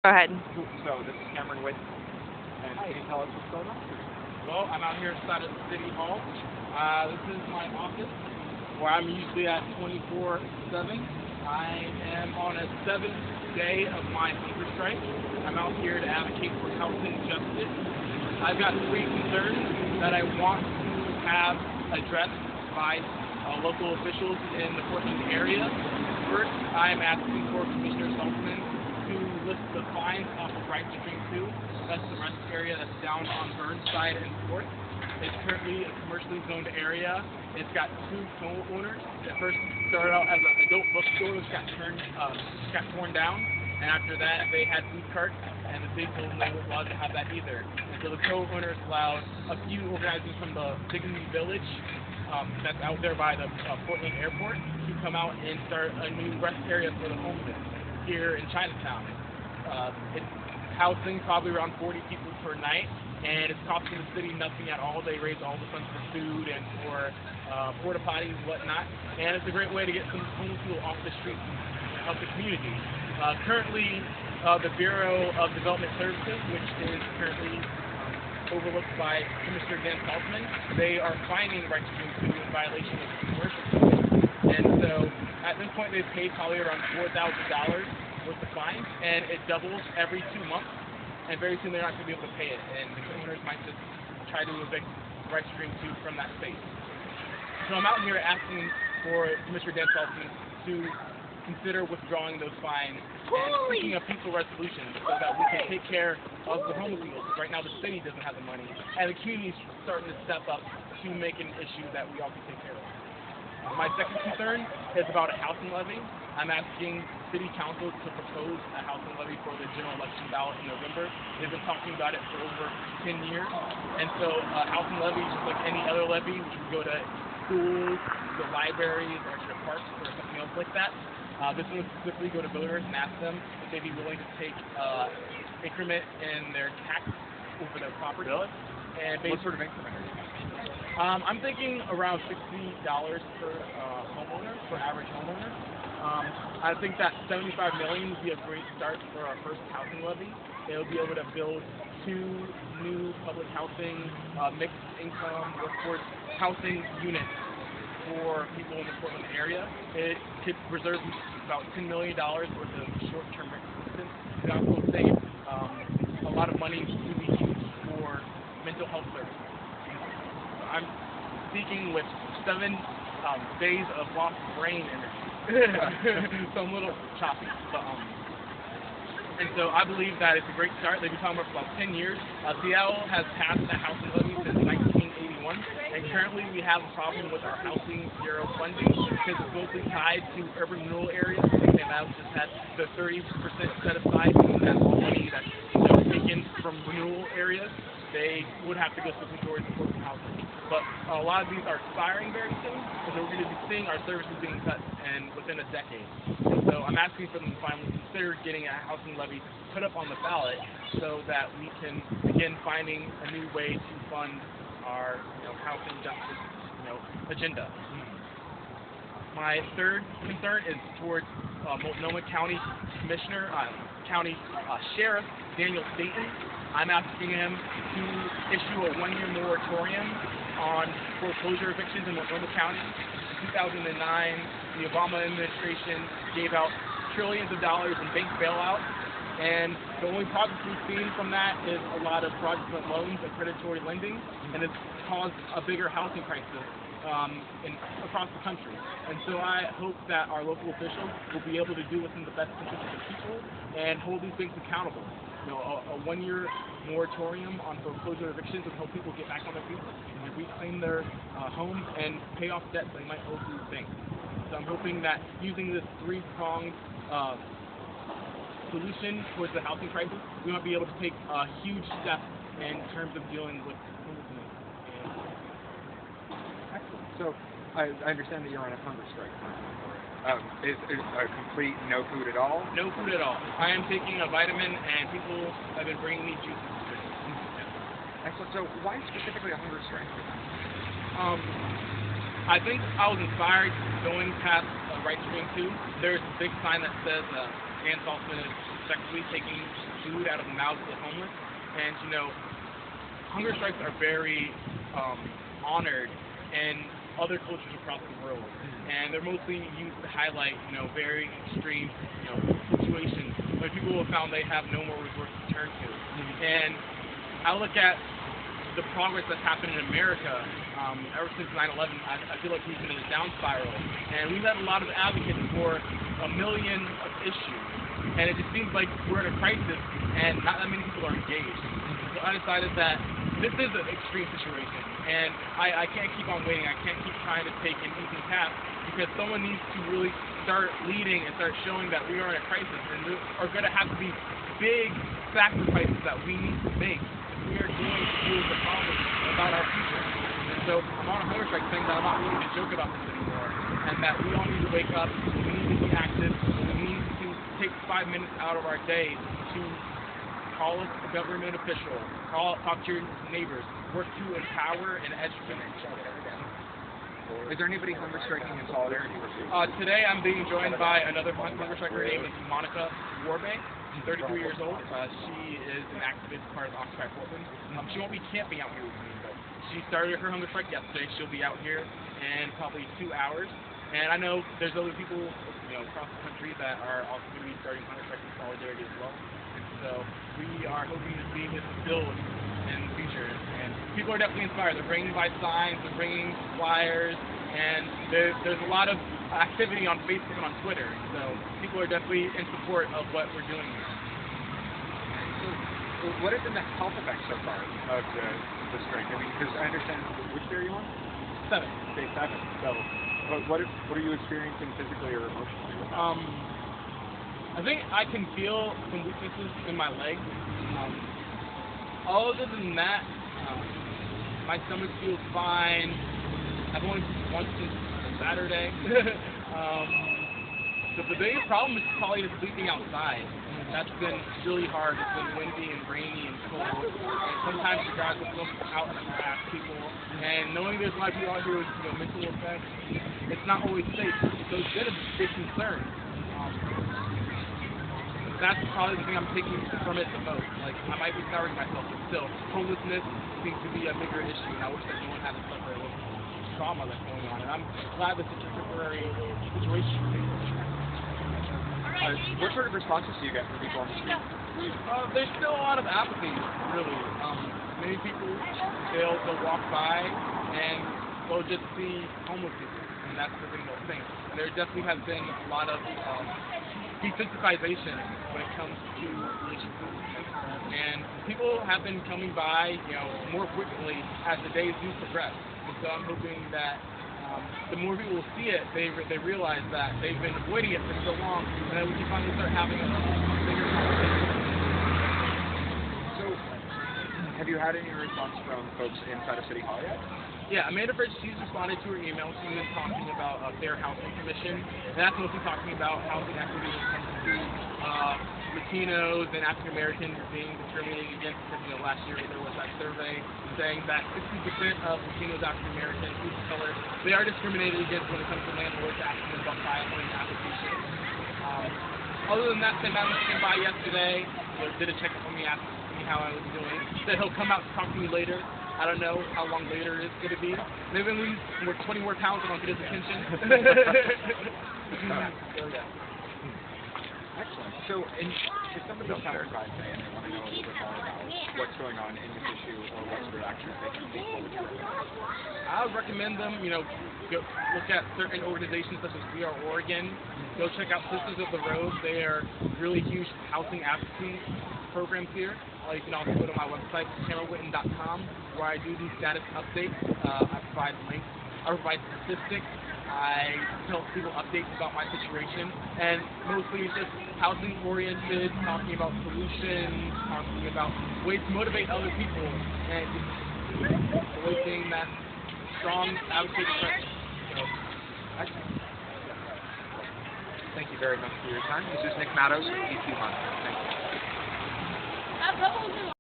Go ahead. Cool. So this is Cameron Whitten, and can you tell us what's going on? Well, I'm out here outside of City Hall. This is my office, where I'm usually at 24/7. I am on a seventh day of my hunger strike. I'm out here to advocate for housing justice. I've got three concerns that I want to have addressed by local officials in the Portland area. First, I'm asking for Commissioner Saltzman to list the fines off of Right Stream 2. That's the rest area that's down on Burnside and 4th. It's currently a commercially zoned area. It's got two co-owners. It first started out as an adult bookstore, which got torn down. And after that, they had food carts, and the city told them they weren't allowed to have that either. And so the co-owners allowed a few organizers from the Dignity Village that's out there by the Portland Airport to come out and start a new rest area for the homeless here in Chinatown. It's housing probably around 40 people per night, and it's costing the city nothing at all. They raise all the funds for food and for porta potties and whatnot, and it's a great way to get some homeless people off the streets and help the community. Currently, the Bureau of Development Services, which is currently overlooked by Commissioner Dan Saltzman, they are fining Right Stream 2 in violation of the commercial code. And so at this point they've paid probably around $4,000 worth of fines, and it doubles every 2 months, and very soon they're not going to be able to pay it, and the owners might just try to evict Right Stream 2 from that space. So I'm out here asking for Commissioner Dan Saltzman to consider withdrawing those fines and seeking a peaceful resolution so that we can take care of the homeless people. Right now the city doesn't have the money, and the community's starting to step up to make an issue that we all can take care of. My second concern is about a housing levy. I'm asking City Council to propose a housing levy for the general election ballot in November. They've been talking about it for over 10 years, and so a housing levy, just like any other levy, which would go to schools, to libraries, or to parks, or something else like that. This one would specifically go to voters and ask them if they'd be willing to take increment in their tax over their property. Really? And What sort of increment are you talking? I'm thinking around $60 per homeowner, per average homeowner. I think that $75 million would be a great start for our first housing levy. It'll be able to build 2 new public housing, mixed income, workforce housing units for people in the Portland area. It could reserve about $10 million worth of short-term rent assistance. It also save a lot of money to be used for mental health services. I'm speaking with 7 days of lost brain energy, so I'm a little choppy. But, and so I believe that it's a great start. They've been talking about it for about 10 years. Seattle has passed a housing levy since 1981, and currently we have a problem with our housing bureau funding because it's mostly tied to urban rural areas. They now just had the 30% set aside, and that's all money that's taken from renewal areas. They would have to go specifically towards affordable housing. But a lot of these are expiring very soon, and so we're going to be seeing our services being cut within a decade. And so I'm asking for them to finally consider getting a housing levy put up on the ballot so that we can begin finding a new way to fund our housing justice agenda. My third concern is towards Multnomah County Commissioner, County Sheriff Daniel Staton. I'm asking him to issue a 1-year moratorium on foreclosure evictions in Multnomah County. In 2009, the Obama administration gave out trillions of dollars in bank bailouts, and the only progress we've seen from that is a lot of fraudulent loans and predatory lending, and it's caused a bigger housing crisis across the country. And so I hope that our local officials will be able to do what's in the best interest of the people and hold these banks accountable. A 1-year moratorium on foreclosure evictions would help people get back on their feet and reclaim their homes and pay off debts they might owe through banks. So I'm hoping that using this 3-pronged solution towards the housing crisis, we might be able to take a huge step in terms of dealing with homelessness. Excellent. So I understand that you're on a hunger strike. Is a complete no food at all? No food at all. I am taking a vitamin, and people have been bringing me juices. Excellent. So why specifically a hunger strike? I think I was inspired going past Right Stream 2. There's a big sign that says and it's also effectively taking food out of the mouths of the homeless. And, hunger strikes are very honored in other cultures across the world. And they're mostly used to highlight, very extreme, situations where people have found they have no more resources to turn to. And I look at the progress that's happened in America ever since 9/11. I feel like we've been in a down spiral, and we've had a lot of advocates for a million issues, and it just seems like we're in a crisis, and not that many people are engaged. So I decided that this is an extreme situation, and I can't keep on waiting. I can't keep trying to take an easy path, because someone needs to really start leading and start showing that we are in a crisis, and there are going to have to be big sacrifices that we need to make if we are going to deal with the problem about our future. And so I'm on a hunger strike saying that I'm not willing to joke about this anymore, and that we all need to wake up, we need to be active, and we need to take 5 minutes out of our day to call a government official, talk to your neighbors, work to empower and educate each other. Is there anybody hunger striking in solidarity with you? Today I'm being joined by another hunger striker named Monica Warbank. She's 33 years old. She is an activist part of Occupy Portland. She won't be camping out here with me, but she started her hunger strike yesterday. She'll be out here in probably 2 hours. And I know there's other people, across the country that are also going to be starting hunger strikes in solidarity as well. And so we are hoping to see this build in the future. And people are definitely inspired. They're bringing by signs, they're bringing flyers, and there's a lot of activity on Facebook and on Twitter. So people are definitely in support of what we're doing here. So what have been the health effects so far of the strike? I mean, because I understand, which day are you on? 7. Day 7. So what are you experiencing physically or emotionally with that? I think I can feel some weaknesses in my legs. Other than that, my stomach feels fine. I've only once since Saturday. The biggest problem is probably just sleeping outside. That's been really hard. It's been windy and rainy and cold. And sometimes the guys will look out and harass people. And knowing there's a lot of people out here with mental effects, it's not always safe. So it's been a big concern. That's probably the thing I'm taking from it the most. Like, I might be souring myself, but still, homelessness seems to be a bigger issue, and I wish that no one had to suffer with trauma that's going on. And I'm glad this is a temporary situation for me. What sort of responses do you get from people on the street? There's still a lot of apathy, really. Many people, they'll walk by and they'll just see homeless people, and that's the thing they'll think. There definitely has been a lot of desensitization when it comes to religious food. And people have been coming by, more frequently as the days do progress. And so I'm hoping that the more people will see it, they realize that they've been avoiding it for so long, and that we can finally start having a bigger conversation. So, have you had any response from folks inside of City Hall yet? Yeah, Amanda Fritz, she's responded to her email. She's been talking about a fair housing commission, and that's mostly talking about housing equity when it comes to Latinos and African Americans being discriminated against. Because last year there was that survey saying that 60% of Latinos, African Americans, people of color, they are discriminated against when it comes to landlords asking them about filing applications. Other than that, Tim Adams came by yesterday, did a check on me, asked me how I was doing. Said he'll come out to talk to me later. I don't know how long later it's going to be. Maybe when we lose 20 more pounds and I'll get his attention. So, yeah. Excellent. So, if somebody's terrified today and they want to know a little bit more about what's going on in this issue or what sort of actions they can take, what would you recommend? I would recommend them, go look at certain organizations such as We Are Oregon. Go check out Sisters of the Road. They are really huge housing advocacy programs here. You can also go to my website, Whitten.com, where I do these status updates. I provide links. I provide statistics. I tell people updates about my situation, and mostly it's just housing-oriented, talking about solutions, talking about ways to motivate other people, and just always being that strong advocate friend. So, excellent. Thank you very much for your time. This is Nick Matos with EQ Month. Thank you.